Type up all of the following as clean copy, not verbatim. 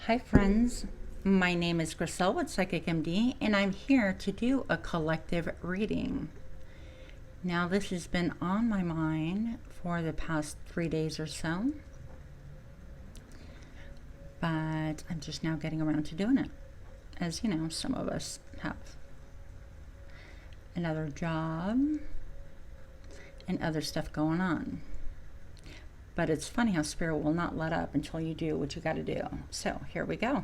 Hi friends, my name is Griselle with Psychic MD and I'm here to do a collective reading. Now this has been on my mind for the past 3 days or so, but I'm just now getting around to doing it. As you know, some of us have another job and other stuff going on. But it's funny how Spirit will not let up until you do what you got to do. So here we go.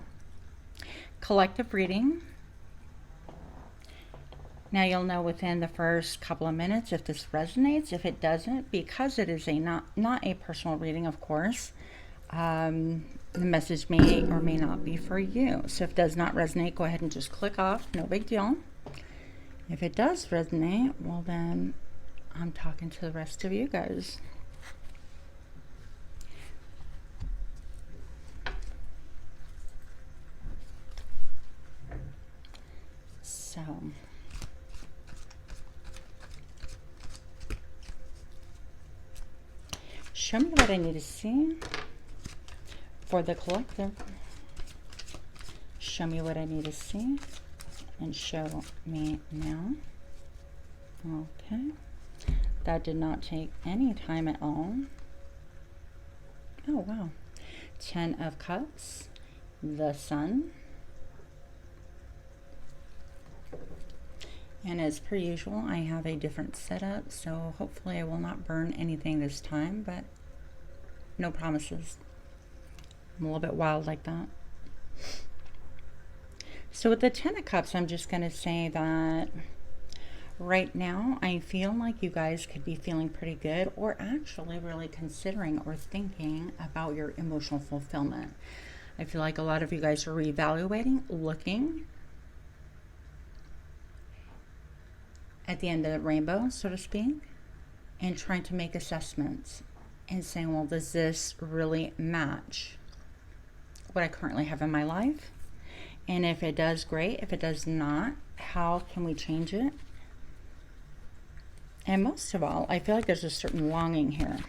Collective reading. Now you'll know within the first couple of minutes if this resonates. If it doesn't, because it is a not a personal reading, of course, the message may or may not be for you. So if it does not resonate, go ahead and just click off. No big deal. If it does resonate, well then I'm talking to the rest of you guys. So, show me what I need to see for the collective. Show me what I need to see and show me now. Okay. That did not take any time at all. Oh, wow. 10 of Cups, the Sun. And as per usual, I have a different setup, so hopefully I will not burn anything this time, but no promises. I'm a little bit wild like that. So with the 10 of Cups, I'm just going to say that right now, I feel like you guys could be feeling pretty good or actually really considering or thinking about your emotional fulfillment. I feel like a lot of you guys are reevaluating, looking at the end of the rainbow, so to speak, and trying to make assessments and saying, well, does this really match what I currently have in my life? And if it does, great. If it does not, how can we change it? And most of all, I feel like there's a certain longing here.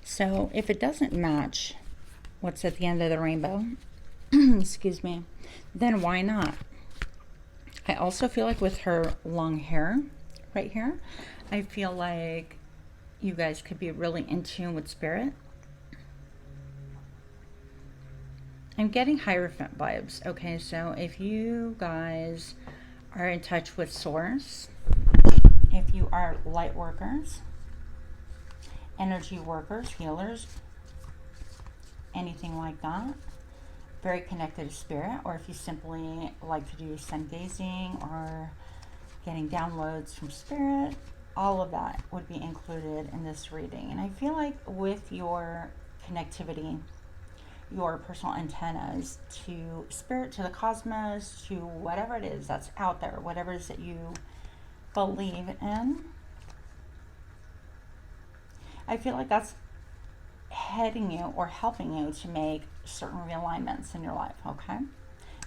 So if it doesn't match what's at the end of the rainbow, excuse me, then why not? I also feel like with her long hair right here, I feel like you guys could be really in tune with Spirit. I'm getting Hierophant vibes. Okay, so if you guys are in touch with Source, if you are light workers, energy workers, healers, anything like that, very connected to Spirit, or if you simply like to do sun gazing or getting downloads from Spirit, all of that would be included in this reading. And I feel like with your connectivity, your personal antennas to Spirit, to the cosmos, to whatever it is that's out there, whatever it is that you believe in, I feel like that's heading you or helping you to make certain realignments in your life, okay?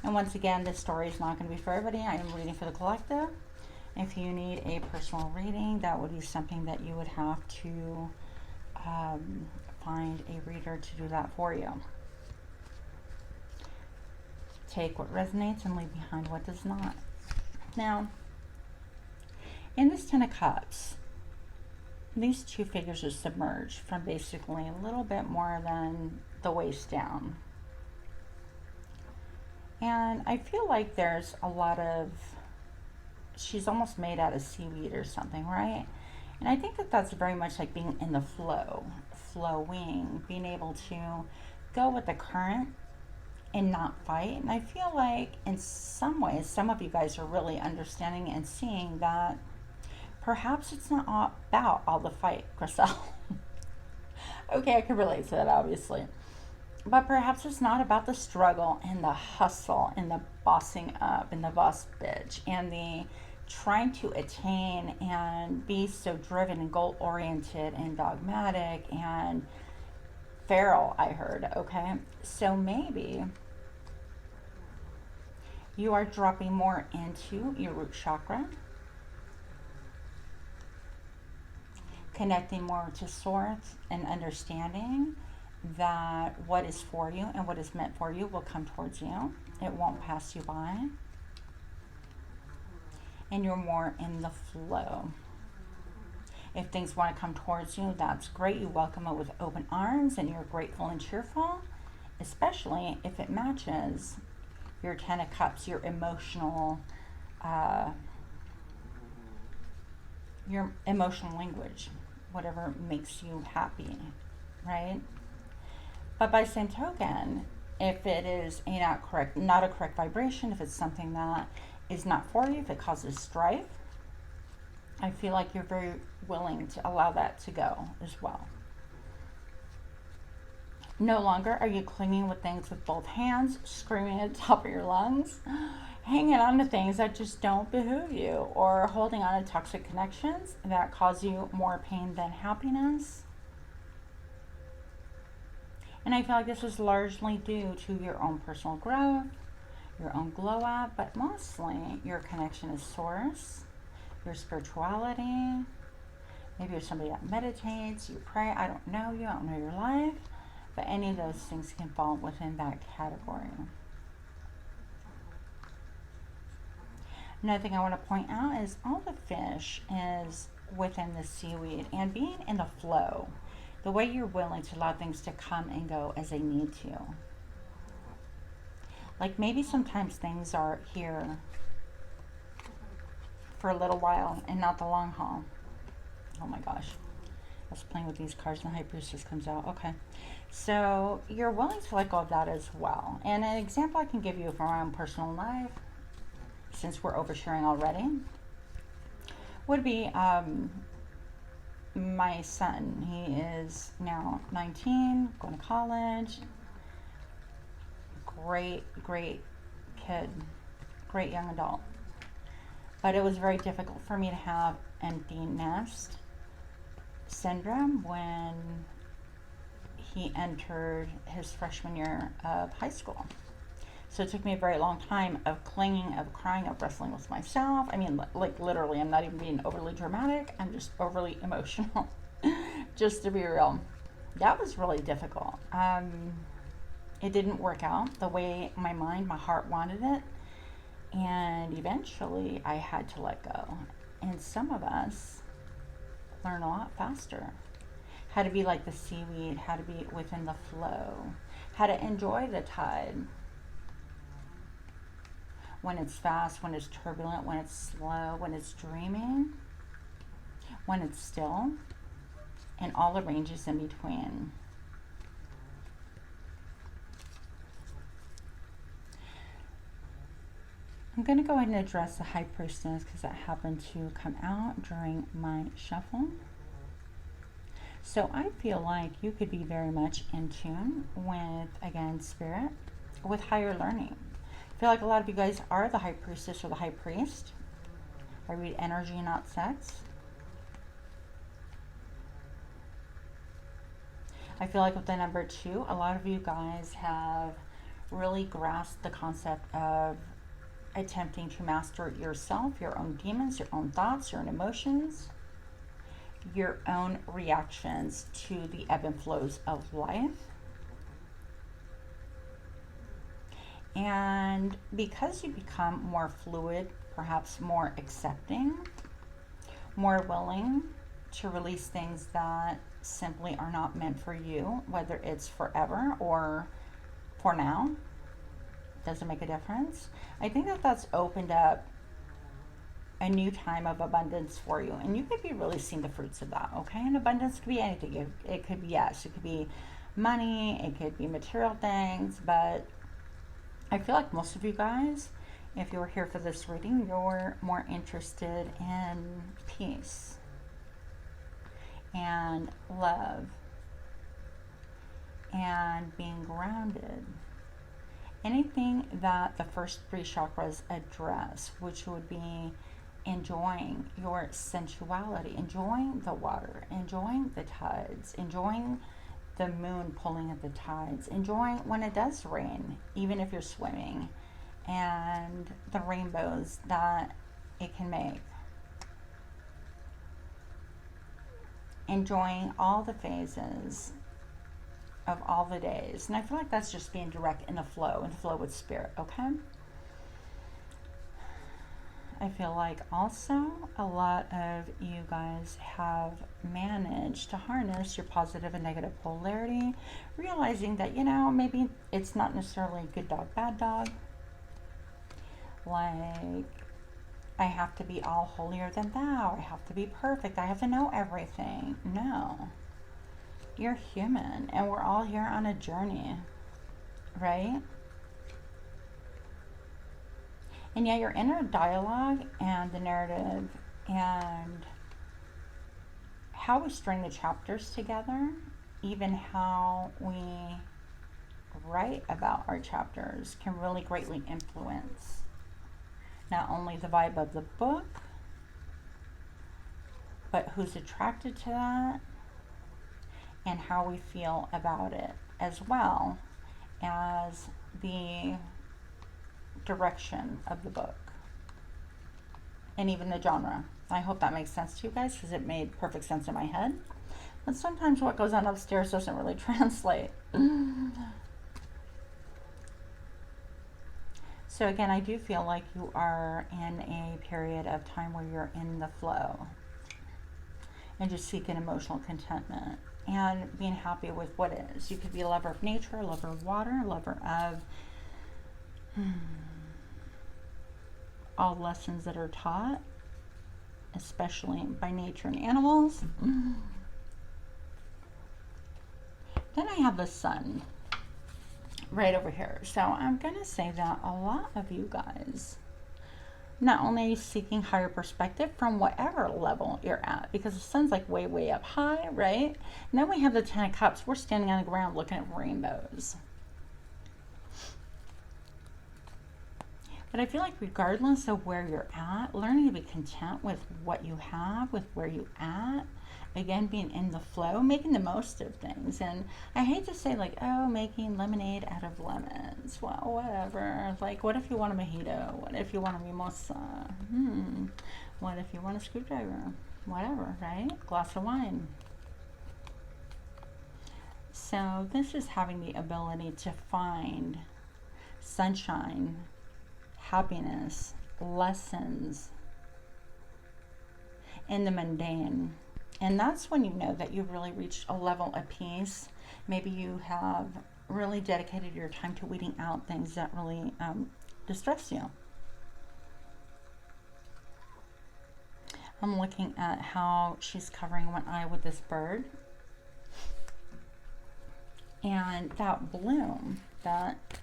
And once again, this story is not going to be for everybody. I am reading for the collective. If you need a personal reading, that would be something that you would have to find a reader to do that for you. Take what resonates and leave behind what does not. Now, in this 10 of Cups, these two figures are submerged from basically a little bit more than the waist down. And I feel like there's a lot of, she's almost made out of seaweed or something, right? And I think that that's very much like being in the flow, flowing, being able to go with the current and not fight. And I feel like in some ways, some of you guys are really understanding and seeing that perhaps it's not about all the fight, Griselle. Okay, I can relate to that, obviously. But perhaps it's not about the struggle and the hustle and the bossing up and the boss bitch and the trying to attain and be so driven and goal-oriented and dogmatic and feral, I heard, okay? So maybe you are dropping more into your root chakra, connecting more to Source and understanding that what is for you and what is meant for you will come towards you. It won't pass you by. And you're more in the flow. If things want to come towards you, that's great. You welcome it with open arms and you're grateful and cheerful, especially if it matches your 10 of Cups, your emotional language, whatever makes you happy, right? But by the same token, if it is not a correct vibration, if it's something that is not for you, if it causes strife, I feel like you're very willing to allow that to go as well. No longer are you clinging with things with both hands, screaming at the top of your lungs, hanging on to things that just don't behoove you, or holding on to toxic connections that cause you more pain than happiness. And I feel like this is largely due to your own personal growth, your own glow up, but mostly your connection to source, your spirituality. Maybe you're somebody that meditates, you pray, I don't know you, I don't know your life, but any of those things can fall within that category. Another thing I want to point out is all the fish is within the seaweed and being in the flow, the way you're willing to allow things to come and go as they need to. Like maybe sometimes things are here for a little while and not the long haul. Oh my gosh. I was playing with these cards and the High Priestess comes out. Okay. So you're willing to let go of that as well. And an example I can give you from my own personal life, since we're oversharing already, would be my son. He is now 19, going to college. Great kid, great young adult. But it was very difficult for me to have empty nest syndrome when he entered his freshman year of high school. So it took me a very long time of clinging, of crying, of wrestling with myself. I mean, like literally, I'm not even being overly dramatic. I'm just overly emotional, just to be real. That was really difficult. It didn't work out the way my mind, my heart wanted it. And eventually I had to let go. And some of us learn a lot faster. How to be like the seaweed, how to be within the flow, how to enjoy the tide. When it's fast, when it's turbulent, when it's slow, when it's dreaming, when it's still, and all the ranges in between. I'm going to go ahead and address the High Priestess because that happened to come out during my shuffle. So I feel like you could be very much in tune with, again, spirit, with higher learning. I feel like a lot of you guys are the High Priestess or the High Priest. I read energy, not sex. I feel like with the number 2, a lot of you guys have really grasped the concept of attempting to master yourself, your own demons, your own thoughts, your own emotions, your own reactions to the ebb and flows of life. And because you become more fluid, perhaps more accepting, more willing to release things that simply are not meant for you, whether it's forever or for now, doesn't make a difference. I think that that's opened up a new time of abundance for you, and you could be really seeing the fruits of that. Okay, and abundance could be anything. It could be, yes, it could be money, it could be material things, but I feel like most of you guys, if you were here for this reading, you're more interested in peace and love and being grounded. Anything that the first 3 chakras address, which would be enjoying your sensuality, enjoying the water, enjoying the tides, enjoying the moon pulling at the tides, enjoying when it does rain, even if you're swimming, and the rainbows that it can make. Enjoying all the phases of all the days. And I feel like that's just being direct in the flow with spirit, okay? I feel like also a lot of you guys have managed to harness your positive and negative polarity, realizing that, you know, maybe it's not necessarily good dog, bad dog. Like, I have to be all holier than thou. I have to be perfect. I have to know everything. No. You're human, and we're all here on a journey, right? And yeah, your inner dialogue and the narrative and how we string the chapters together, even how we write about our chapters, can really greatly influence not only the vibe of the book, but who's attracted to that and how we feel about it, as well as the direction of the book and even the genre. I hope that makes sense to you guys, because it made perfect sense in my head, but sometimes what goes on upstairs doesn't really translate. So again, I do feel like you are in a period of time where you're in the flow and just seeking emotional contentment and being happy with what is. You could be a lover of nature, a lover of water, a lover of all lessons that are taught, especially by nature and animals. Then I have the sun right over here. So I'm going to say that a lot of you guys, not only are you seeking higher perspective from whatever level you're at, because the sun's like way, way up high, right? And then we have the 10 of Cups. We're standing on the ground looking at rainbows. But I feel like regardless of where you're at, learning to be content with what you have, with where you're at, again, being in the flow, making the most of things. And I hate to say, like, oh, making lemonade out of lemons. Well, whatever. Like, what if you want a mojito? What if you want a mimosa? What if you want a screwdriver? Whatever, right? Glass of wine. So this is having the ability to find sunshine, happiness, lessons in the mundane. And that's when you know that you've really reached a level of peace. Maybe you have really dedicated your time to weeding out things that really distress you. I'm looking at how she's covering one eye with this bird. And that bloom that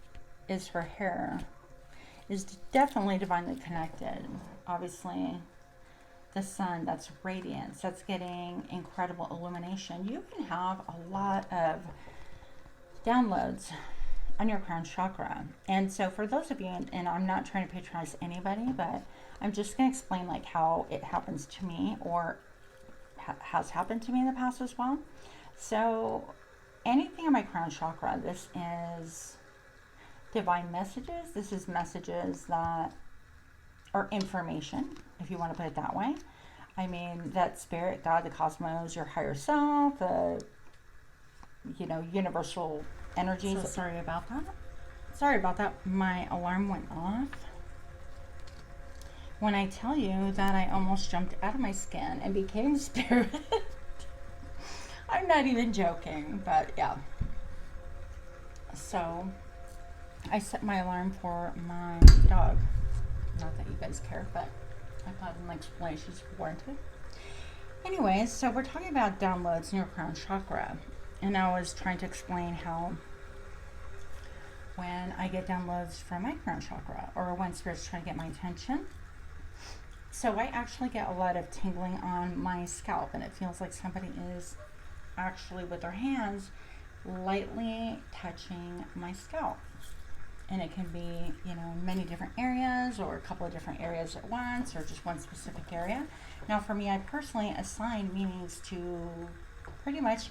is her hair is definitely divinely connected. Obviously, the sun, that's radiance, that's getting incredible illumination. You can have a lot of downloads on your crown chakra. And so for those of you, and I'm not trying to patronize anybody, but I'm just going to explain like how it happens to me, or has happened to me in the past as well. So anything on my crown chakra, this is divine messages. This is messages that are information, if you want to put it that way. I mean, that spirit, God, the cosmos, your higher self, you know, universal energies. So sorry about that. Sorry about that. My alarm went off. When I tell you that I almost jumped out of my skin and became spirit. I'm not even joking, but yeah. So I set my alarm for my dog. Not that you guys care, but I thought an explanation is warranted. Anyways, so we're talking about downloads in your crown chakra. And I was trying to explain how when I get downloads from my crown chakra, or when spirit's trying to get my attention, so I actually get a lot of tingling on my scalp, and it feels like somebody is actually with their hands lightly touching my scalp. And it can be, you know, many different areas, or a couple of different areas at once, or just one specific area. Now for me, I personally assign meanings to pretty much,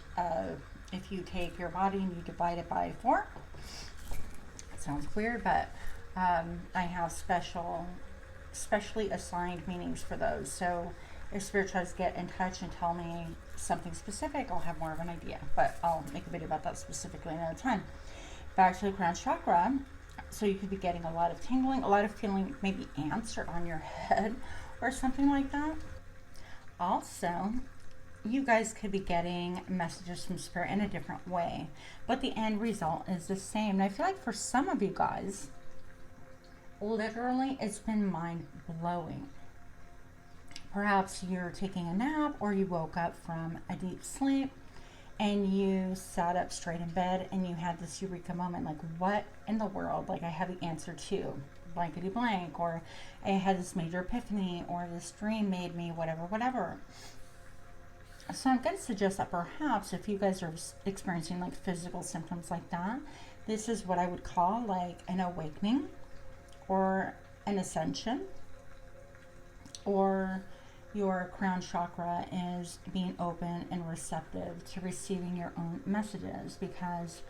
if you take your body and you divide it by 4, it sounds weird, but I have specially assigned meanings for those. So if Spirit tries to get in touch and tell me something specific, I'll have more of an idea. But I'll make a video about that specifically another time. Back to the crown chakra. So you could be getting a lot of tingling, a lot of feeling maybe ants are on your head or something like that. Also, you guys could be getting messages from Spirit in a different way, but the end result is the same. And I feel like for some of you guys, literally, it's been mind-blowing. Perhaps you're taking a nap or you woke up from a deep sleep and you sat up straight in bed and you had this eureka moment, like, what in the world? Like, I have the answer to blankety blank, or I had this major epiphany, or this dream made me whatever, whatever. So I'm going to suggest that perhaps if you guys are experiencing like physical symptoms like that, this is what I would call like an awakening or an ascension, or your crown chakra is being open and receptive to receiving your own messages. Because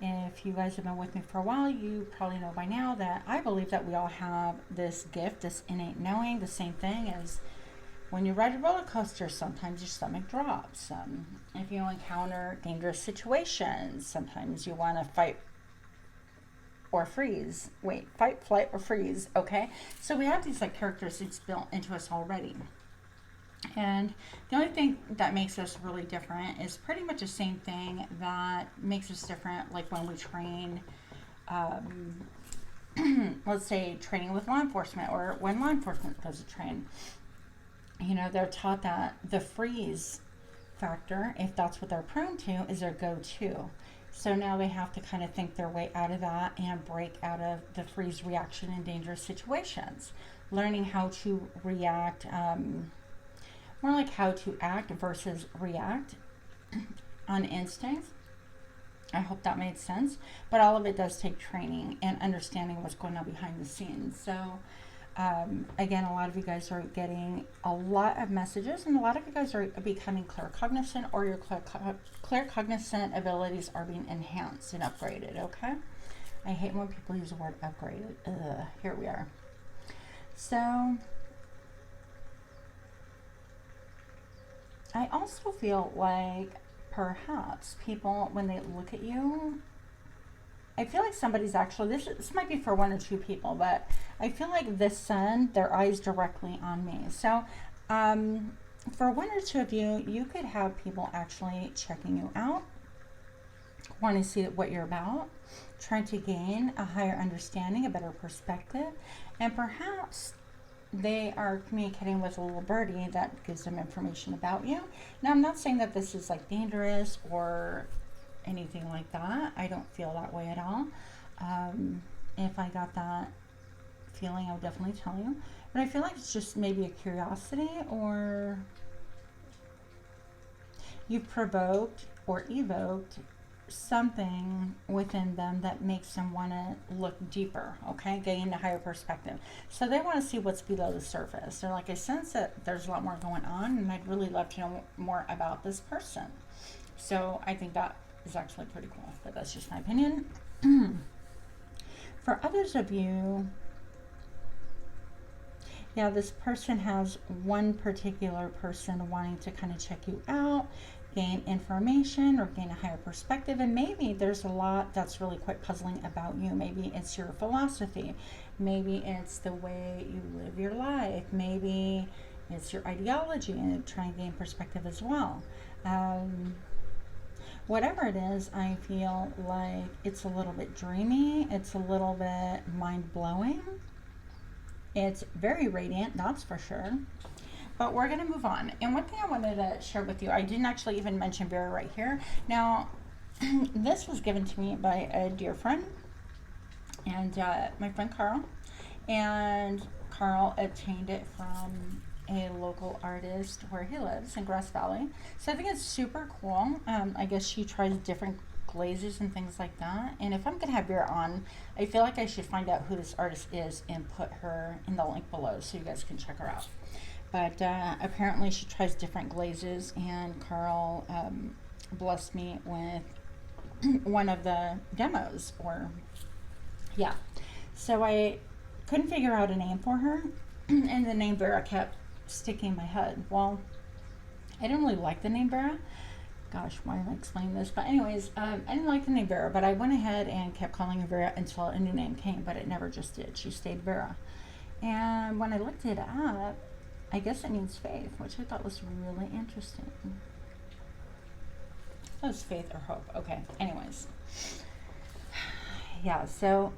if you guys have been with me for a while, you probably know by now that I believe that we all have this gift, this innate knowing. The same thing as when you ride a roller coaster, sometimes your stomach drops. If you encounter dangerous situations, sometimes you want to fight or freeze. Wait, fight, flight, or freeze, okay? So we have these like characteristics built into us already. And the only thing that makes us really different is pretty much the same thing that makes us different, like when we train, let's say training with law enforcement, or when law enforcement goes to train. You know, they're taught that the freeze factor, if that's what they're prone to, is their go-to. So now they have to kind of think their way out of that and break out of the freeze reaction in dangerous situations. Learning how to react, more like how to act versus react on instinct. I hope that made sense. But all of it does take training and understanding what's going on behind the scenes. So again, a lot of you guys are getting a lot of messages, and a lot of you guys are becoming claircognizant, or your claircognizant abilities are being enhanced and upgraded, okay? I hate when people use the word upgraded. Ugh, here we are. So I also feel like perhaps people, when they look at you, I feel like somebody's actually, this might be for one or two people, but I feel like this sun, their eyes directly on me. So for one or two of you, you could have people actually checking you out, wanting to see what you're about, trying to gain a higher understanding, a better perspective, and perhaps they are communicating with a little birdie that gives them information about you. Now, I'm not saying that this is like dangerous or anything like that. I don't feel that way at all. If I got that feeling, I would definitely tell you. But I feel like it's just maybe a curiosity, or you've provoked or evoked something within them that makes them want to look deeper, okay, gain a higher perspective. So they want to see what's below the surface. They're like, I sense that there's a lot more going on, and I'd really love to know more about this person. So I think that is actually pretty cool, but that's just my opinion. For others of you, yeah, this person has one particular person wanting to kind of check you out, gain information, or gain a higher perspective. And maybe there's a lot that's really quite puzzling about you. Maybe it's your philosophy, maybe it's the way you live your life, maybe it's your ideology, and trying to gain perspective as well. Whatever it is, I feel like it's a little bit dreamy, it's a little bit mind-blowing, it's very radiant, that's for sure. But we're going to move on. And one thing I wanted to share with you, I didn't actually even mention Vera right here. Now, this was given to me by a dear friend, and my friend Carl. And Carl obtained it from a local artist where he lives in Grass Valley. So I think it's super cool. I guess she tries different glazes and things like that. And if I'm going to have Vera on, I feel like I should find out who this artist is and put her in the link below so you guys can check her out. But apparently she tries different glazes, and Carl blessed me with one of the demos, or so I couldn't figure out a name for her, and the name Vera kept sticking in my head. Well, I didn't really like the name Vera. Gosh, why am I explaining this? But anyways, I didn't like the name Vera, but I went ahead and kept calling her Vera until a new name came, but it never just did. She stayed Vera. And when I looked it up, I guess it means faith, which I thought was really interesting. That was faith or hope. Okay, anyways. Yeah, so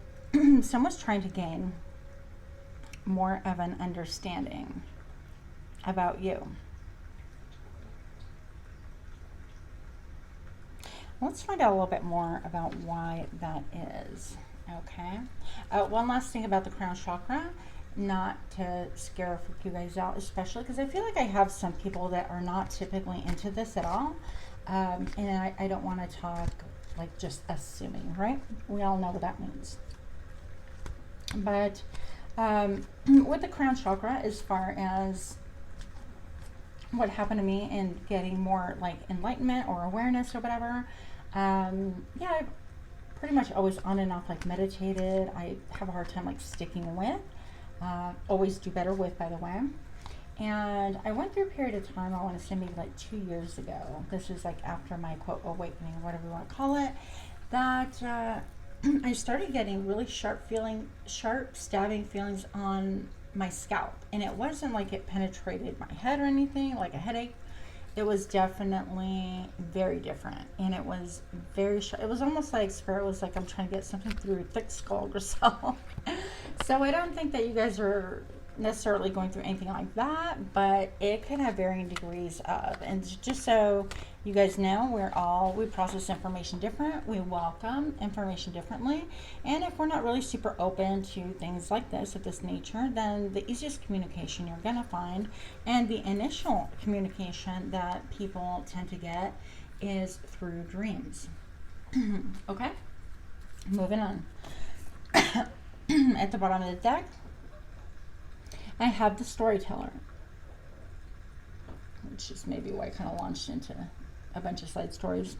someone's trying to gain more of an understanding about you. Let's find out a little bit more about why that is, okay? One last thing about the crown chakra, not to scare you guys out, especially because I feel like I have some people that are not typically into this at all, and I don't want to talk like just assuming, right? We all know what that means. But with the crown chakra, as far as what happened to me in getting more like enlightenment or awareness or whatever, yeah, I've pretty much always on and off like meditated. I have a hard time like sticking with, always do better with, by the way. And I went through a period of time, I want to say maybe like 2 years ago, this is like after my quote awakening, whatever you want to call it, that I started getting really sharp stabbing feelings on my scalp. And it wasn't like it penetrated my head or anything, like a headache. It was definitely very different, and it was very sharp. It was almost like Spirit was like, I'm trying to get something through your thick skull or so. So I don't think that you guys are necessarily going through anything like that, but it can have varying degrees of, and just so you guys know, we process information different, we welcome information differently, and if we're not really super open to things like this of this nature, then the easiest communication you're going to find, and the initial communication that people tend to get, is through dreams. Okay, moving on. At the bottom of the deck, I have the storyteller, which is maybe why I kind of launched into a bunch of side stories.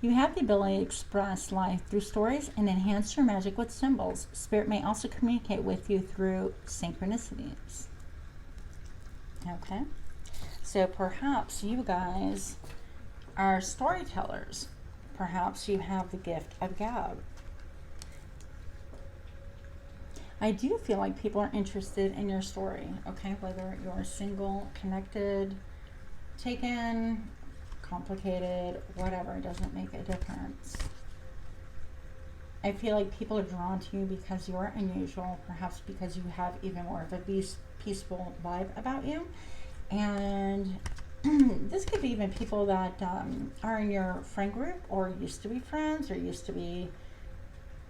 You have the ability to express life through stories and enhance your magic with symbols. Spirit may also communicate with you through synchronicities. Okay, so perhaps you guys are storytellers. Perhaps you have the gift of gab. I do feel like people are interested in your story, okay? Whether you're single, connected, taken, complicated, whatever, it doesn't make a difference. I feel like people are drawn to you because you're unusual, perhaps because you have even more of a peaceful vibe about you. And this could be even people that are in your friend group, or used to be friends, or used to be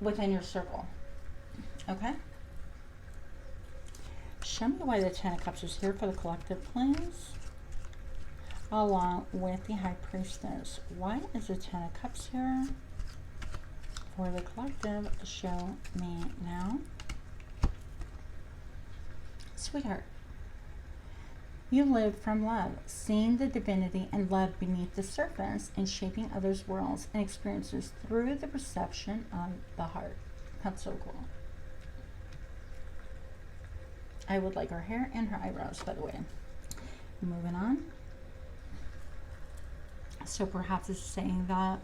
within your circle, okay? Show me why the Ten of Cups is here for the collective, please. Along with the High Priestess. Why is the Ten of Cups here for the collective? Show me now. Sweetheart, you live from love, seeing the divinity and love beneath the surface and shaping others' worlds and experiences through the perception of the heart. That's so cool. I would like her hair and her eyebrows, by the way. Moving on. So perhaps it's saying that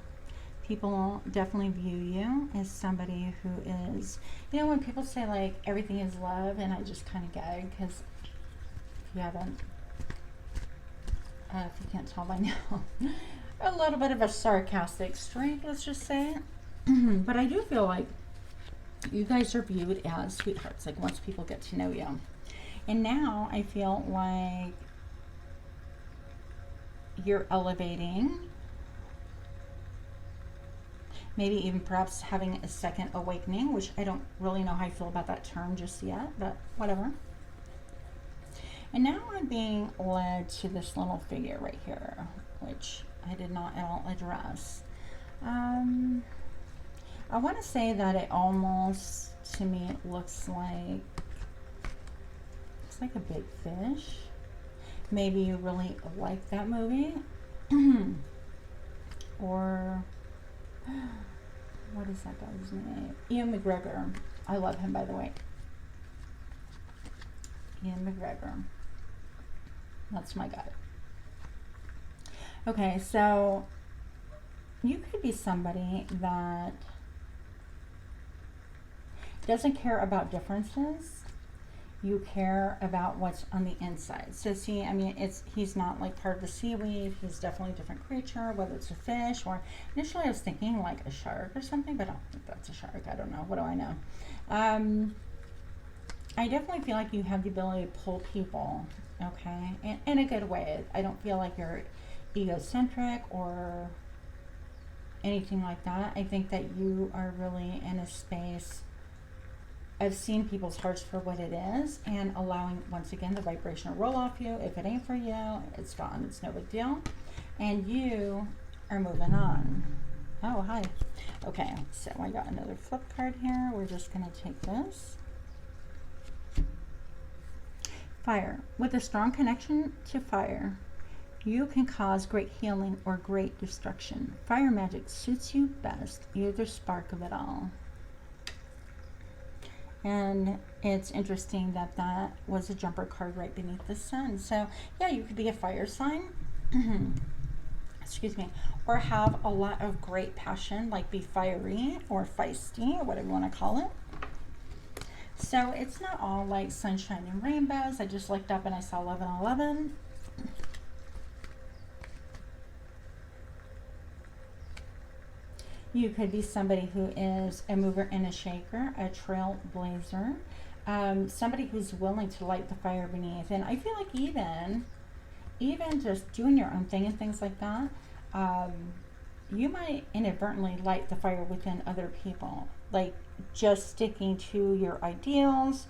people definitely view you as somebody who is, you know, when people say like everything is love, and I just kind of gag because if you haven't, if you can't tell by now, a little bit of a sarcastic streak, let's just say. But I do feel like you guys are viewed as sweethearts, like once people get to know you. And now I feel like you're elevating, maybe even perhaps having a second awakening, which I don't really know how I feel about that term just yet, but whatever. And now I'm being led to this little figure right here, which I did not at all address. I want to say that it almost, to me, it looks like a big fish. Maybe you really like that movie. Or what is that guy's name? Ian McGregor. I love him, by the way. Ian McGregor. That's my gut. Okay, so you could be somebody that doesn't care about differences. You care about what's on the inside. So see, I mean, he's not like part of the seaweed. He's definitely a different creature, whether it's a fish or initially I was thinking like a shark or something, but I don't think that's a shark. I don't know. What do I know? I definitely feel like you have the ability to pull people, okay, in a good way. I don't feel like you're egocentric or anything like that. I think that you are really in a space of seeing people's hearts for what it is and allowing, once again, the vibration to roll off you. If it ain't for you, it's gone. It's no big deal. And you are moving on. Oh, hi. Okay, so I got another flip card here. We're just going to take this. Fire. With a strong connection to fire, you can cause great healing or great destruction. Fire magic suits you best. You're the spark of it all. And it's interesting that that was a jumper card right beneath the sun. So yeah, you could be a fire sign, excuse me, or have a lot of great passion, like be fiery or feisty or whatever you want to call it. So it's not all like sunshine and rainbows. I just looked up and I saw 1111. You could be somebody who is a mover and a shaker, a trailblazer, somebody who's willing to light the fire beneath. And I feel like even just doing your own thing and things like that, you might inadvertently light the fire within other people. Like just sticking to your ideals,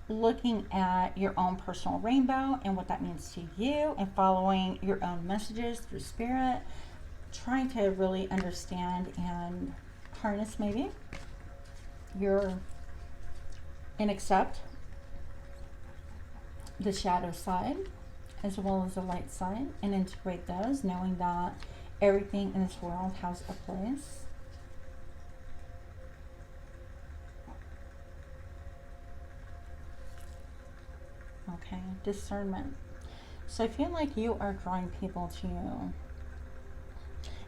looking at your own personal rainbow and what that means to you, and following your own messages through spirit. Trying to really understand and harness maybe and accept the shadow side as well as the light side and integrate those, knowing that everything in this world has a place. Okay, discernment. So I feel like you are drawing people to you.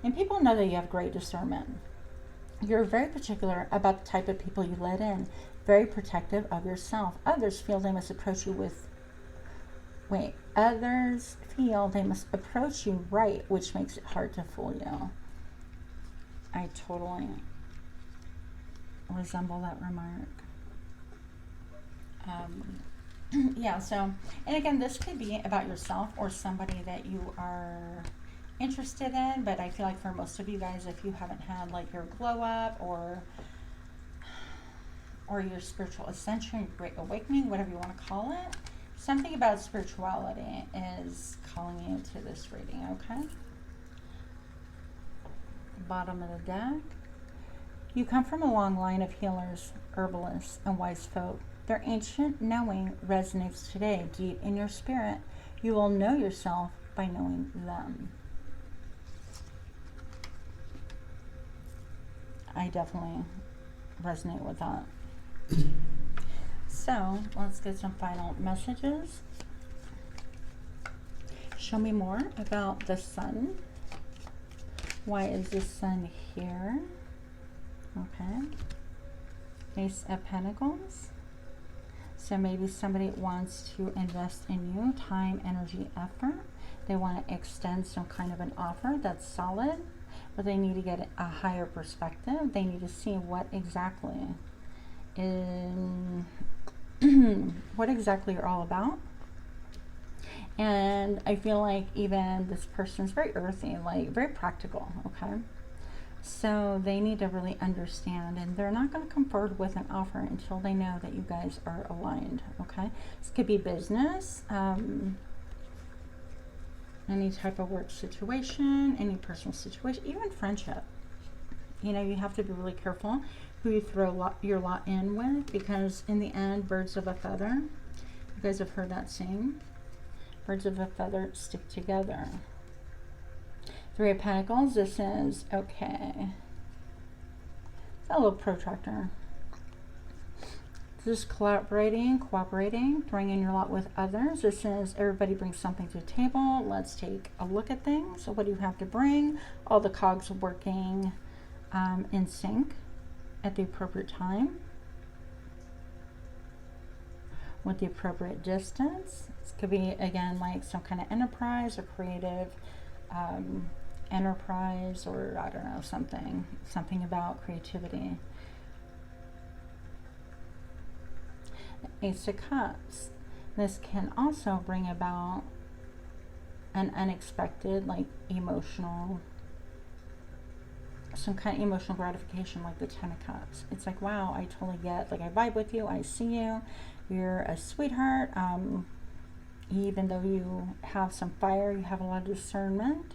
And people know that you have great discernment. You're very particular about the type of people you let in. Very protective of yourself. Others feel they must approach you right, which makes it hard to fool you. I totally resemble that remark. Yeah, so, and again, this could be about yourself or somebody that you are interested in, but I feel like for most of you guys, if you haven't had like your glow up or your spiritual ascension, your great awakening, whatever you want to call it, something about spirituality is calling you to this reading. Okay, bottom of the deck. You come from a long line of healers, herbalists, and wise folk. Their ancient knowing resonates today deep in your spirit. You will know yourself by knowing them. I definitely resonate with that. So let's get some final messages. Show me more about the sun. Why is the sun here? Okay. Ace of Pentacles. So maybe somebody wants to invest in you, time, energy, effort. They want to extend some kind of an offer that's solid, but they need to get a higher perspective. They need to see what exactly you're all about. And I feel like even this person's very earthy, like very practical, okay? So they need to really understand, and they're not going to come forward with an offer until they know that you guys are aligned, okay? This could be business, any type of work situation, any personal situation, even friendship. You know, you have to be really careful who you throw your lot in with, because in the end, birds of a feather, you guys have heard that saying, birds of a feather stick together. Three of Pentacles, this is, okay, it's a little protractor. This is collaborating, cooperating, bringing your lot with others. This is everybody brings something to the table. Let's take a look at things. So what do you have to bring? All the cogs working in sync at the appropriate time with the appropriate distance. This could be, again, like some kind of enterprise or creative enterprise, or I don't know, something about creativity. Ace of Cups. This can also bring about an unexpected, like emotional, some kind of emotional gratification, like the Ten of Cups. It's like, wow, I totally get, like I vibe with you, I see you, you're a sweetheart. Even though you have some fire, you have a lot of discernment.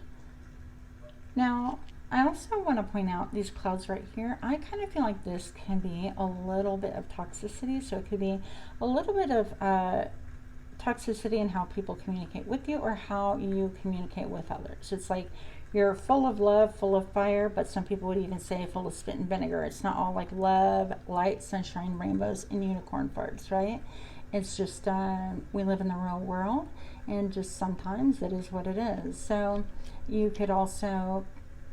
Now, I also want to point out these clouds right here. I kind of feel like this can be a little bit of toxicity. So it could be a little bit of toxicity in how people communicate with you or how you communicate with others. It's like you're full of love, full of fire, but some people would even say full of spit and vinegar. It's not all like love, light, sunshine, rainbows, and unicorn farts, right? It's just we live in the real world, and just sometimes it is what it is. So you could also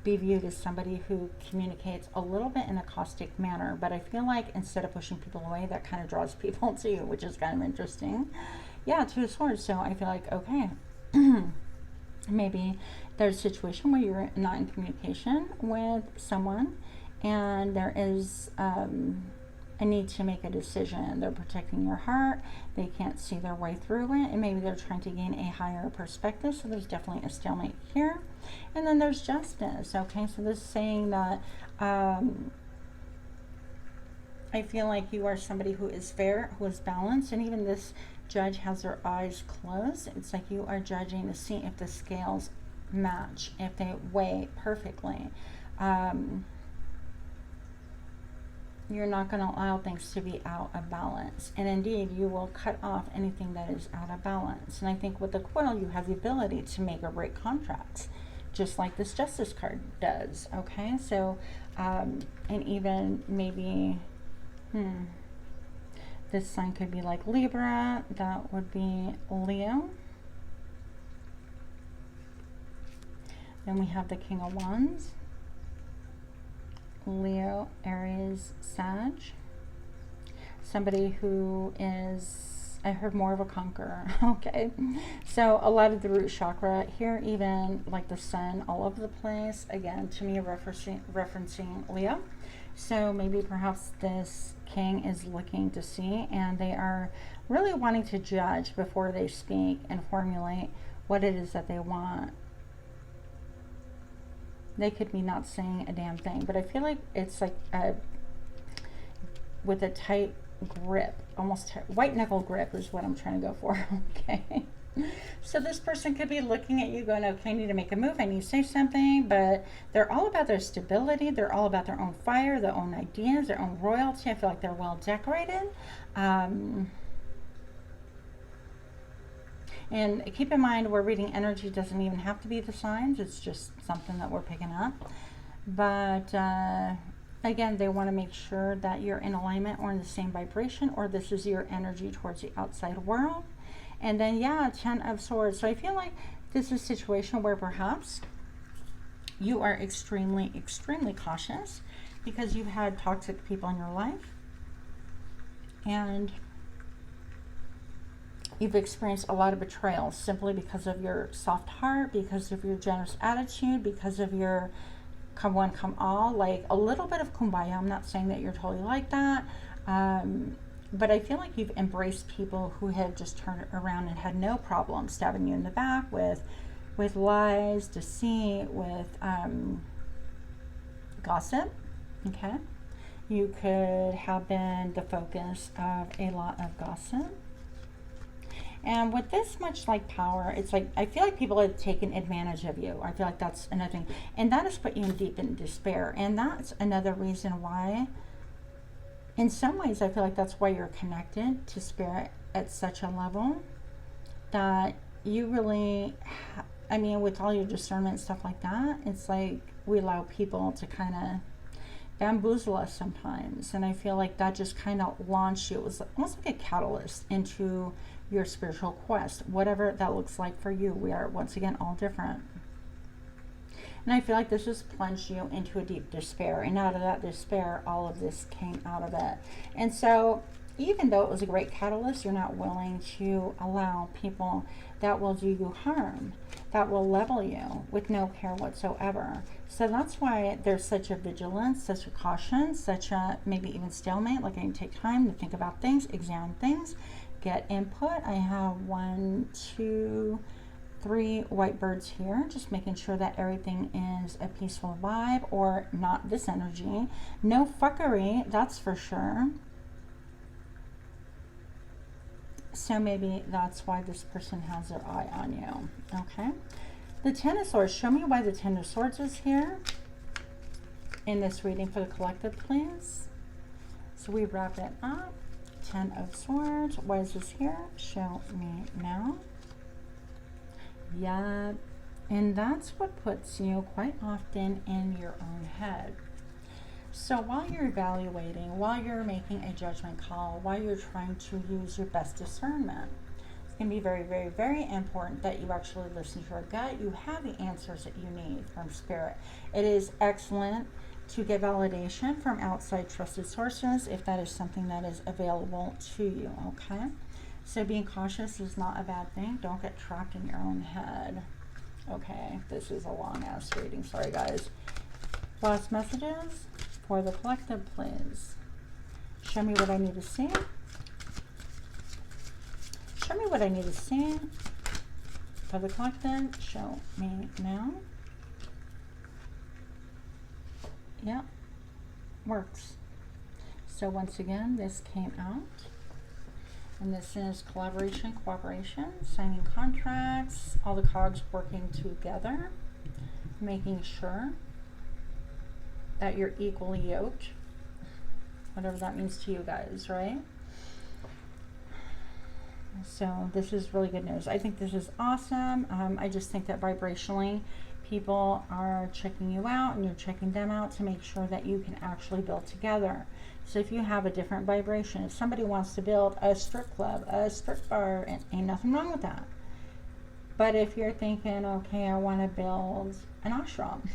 be viewed as somebody who communicates a little bit in a caustic manner, but I feel like instead of pushing people away, that kind of draws people to you, which is kind of interesting. Yeah, Two of Swords. So I feel like, okay, maybe there's a situation where you're not in communication with someone, and there is a need to make a decision. They're protecting your heart. They can't see their way through it, and maybe they're trying to gain a higher perspective. So there's definitely a stalemate here. And then there's Justice. Okay, so this is saying that I feel like you are somebody who is fair, who is balanced, and even this judge has their eyes closed. It's like you are judging to see if the scales match, if they weigh perfectly. You're not going to allow things to be out of balance. And indeed, you will cut off anything that is out of balance. And I think with the Quill, you have the ability to make or break contracts, just like this Justice card does. Okay, so, and even maybe, this sign could be like Libra. That would be Leo. Then we have the King of Wands. Leo, Aries, Sag. Somebody who is, I heard, more of a conqueror. Okay, so a lot of the root chakra here, even like the sun all over the place. Again, to me, referencing Leo. So maybe perhaps this king is looking to see, and they are really wanting to judge before they speak and formulate what it is that they want. They could be not saying a damn thing, but I feel like it's like with a tight grip, almost white knuckle grip is what I'm trying to go for. Okay, so this person could be looking at you going, okay, I need to make a move, I need to say something, but they're all about their stability, they're all about their own fire, their own ideas, their own royalty. I feel like they're well decorated. And keep in mind, we're reading energy, doesn't even have to be the signs. It's just something that we're picking up. But again, they want to make sure that you're in alignment or in the same vibration, or this is your energy towards the outside world. And then, yeah, Ten of Swords. So I feel like this is a situation where perhaps you are extremely, extremely cautious because you've had toxic people in your life. And you've experienced a lot of betrayal simply because of your soft heart, because of your generous attitude, because of your come one, come all, like a little bit of kumbaya. I'm not saying that you're totally like that, but I feel like you've embraced people who have just turned around and had no problem stabbing you in the back with lies, deceit, with gossip. Okay, you could have been the focus of a lot of gossip. And with this much like power, it's like, I feel like people have taken advantage of you. I feel like that's another thing. And that has put you in deep in despair. And that's another reason why, in some ways, I feel like that's why you're connected to spirit at such a level that you really, I mean, with all your discernment and stuff like that, it's like we allow people to kind of bamboozle us sometimes. And I feel like that just kind of launched you. It was almost like a catalyst into your spiritual quest, whatever that looks like for you. We are, once again, all different. And I feel like this just plunged you into a deep despair. And out of that despair, all of this came out of it. And so even though it was a great catalyst, you're not willing to allow people that will do you harm, that will level you with no care whatsoever. So that's why there's such a vigilance, such a caution, such a maybe even stalemate. Like, I need to take time to think about things, examine things, get input. I have 1, 2, 3 white birds here, just making sure that everything is a peaceful vibe, or not this energy. No fuckery, that's for sure. So maybe that's why this person has their eye on you. Okay. The Ten of Swords. Show me why the Ten of Swords is here in this reading for the collective, please. So we wrap it up. Ten of Swords. Why is this here? Show me now. Yeah. And that's what puts you quite often in your own head. So while you're evaluating, while you're making a judgment call, while you're trying to use your best discernment, it's going to be very, very, very important that you actually listen to your gut. You have the answers that you need from Spirit. It is excellent to get validation from outside trusted sources if that is something that is available to you, okay? So being cautious is not a bad thing. Don't get trapped in your own head. Okay, this is a long-ass reading. Sorry, guys. Last messages for the collective, please. Show me what I need to see. Show me what I need to see for the collective. Show me now. Yeah, works. So once again, this came out. And this is collaboration, cooperation, signing contracts, all the cards working together, making sure that you're equally yoked, whatever that means to you guys, right? So this is really good news. I think this is awesome. I just think that vibrationally, people are checking you out and you're checking them out to make sure that you can actually build together. So if you have a different vibration, if somebody wants to build a strip club, a strip bar, and ain't nothing wrong with that. But if you're thinking, okay, I want to build an ashram,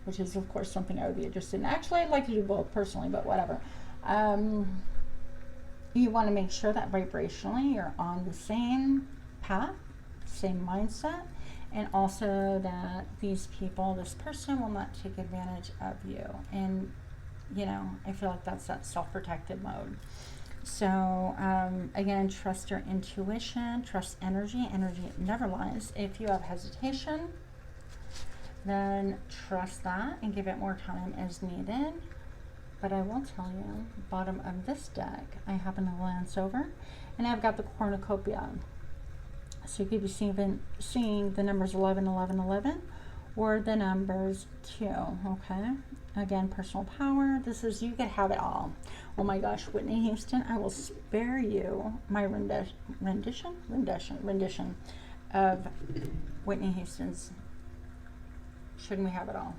which is of course something I would be interested in. Actually, I'd like to do both personally, but whatever. You want to make sure that vibrationally you're on the same path, same mindset, and also that these people, this person will not take advantage of you. And you know, I feel like that's that self-protective mode. So again, trust your intuition, trust energy. Energy never lies. If you have hesitation, then trust that and give it more time as needed. But I will tell you, bottom of this deck, I happen to glance over, and I've got the cornucopia. So you could be seeing the numbers 11, 11, 11, or the numbers 2, okay? Again, personal power. This is, you could have it all. Oh my gosh, Whitney Houston, I will spare you my rendition of Whitney Houston's Shouldn't We Have It All?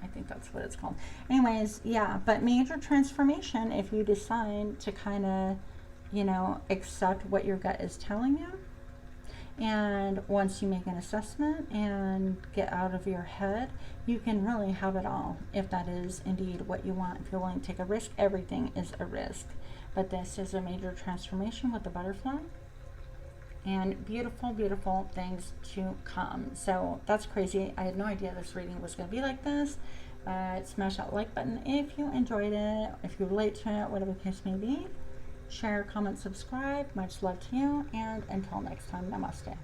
I think that's what it's called. Anyways, yeah, but major transformation if you decide to kind of, you know, accept what your gut is telling you. And once you make an assessment and get out of your head, you can really have it all if that is indeed what you want. If you're willing to take a risk, everything is a risk. But this is a major transformation with the butterfly. And beautiful, beautiful things to come. So that's crazy. I had no idea this reading was going to be like this. Smash that like button if you enjoyed it, if you relate to it, whatever the case may be. Share, comment, subscribe. Much love to you. And until next time, namaste.